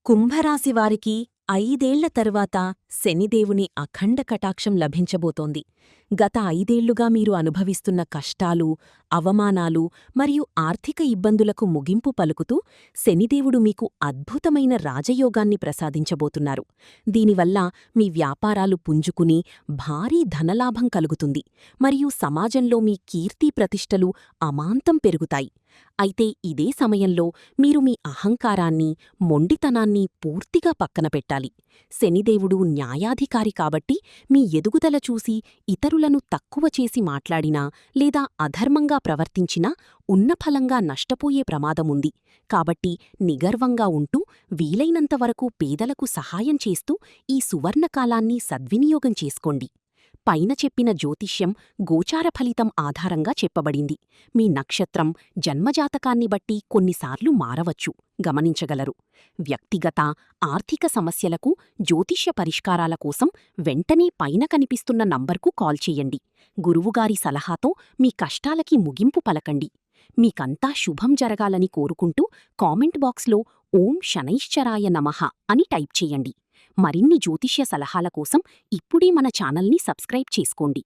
కుంభరాశి వారికి 5 ఏళ్ల తరువాత శనిదేవుని అఖండ కటాక్షం లభించబోతోంది. గత 5 ఏళ్లుగా మీరు అనుభవిస్తున్న కష్టాలు, అవమానాలు మరియు ఆర్థిక ఇబ్బందులకు ముగింపు పలుకుతూ శనిదేవుడు మీకు అద్భుతమైన రాజయోగాన్ని ప్రసాదించబోతున్నారు. దీనివల్ల మీ వ్యాపారాలు పుంజుకుని భారీ ధనలాభం కలుగుతుంది మరియు సమాజంలో మీ కీర్తి ప్రతిష్టలు అమాంతం పెరుగుతాయి. అయితే ఇదే సమయంలో మీరు మీ అహంకారాన్ని, మొండితనాన్ని పూర్తిగా పక్కన పెట్టాలి. శనిదేవుడు న్యాయాధికారి కాబట్టి మీ ఎదుగుదల చూసి ఇతరులను తక్కువ చేసి మాట్లాడినా లేదా అధర్మంగా ప్రవర్తించినా ఉన్నఫలంగా నష్టపోయే ప్రమాదముంది. కాబట్టి నిగర్వంగా ఉంటూ వీలైనంతవరకు పేదలకు సహాయం చేస్తూ ఈ సువర్ణకాలాన్ని సద్వినియోగం చేసుకోండి. పైన చెప్పిన జ్యోతిష్యం గోచార ఫలితం ఆధారంగా చెప్పబడింది. మీ నక్షత్రం, జన్మజాతకాన్ని బట్టి కొన్నిసార్లు మారవచ్చు, గమనించగలరు. వ్యక్తిగత, ఆర్థిక సమస్యలకు జ్యోతిష్య పరిష్కారాల కోసం వెంటనే పైన కనిపిస్తున్న నంబర్కు కాల్ చేయండి. గురువుగారి సలహాతో మీ కష్టాలకి ముగింపు పలకండి. మీకంతా శుభం జరగాలని కోరుకుంటూ కామెంట్ బాక్స్లో ఓం శనైశ్చరాయ నమః అని టైప్ చేయండి. మరిన్ని జ్యోతిష్య సలహాల కోసం ఇప్పుడే మన ఛానల్ని సబ్స్క్రైబ్ చేసుకోండి.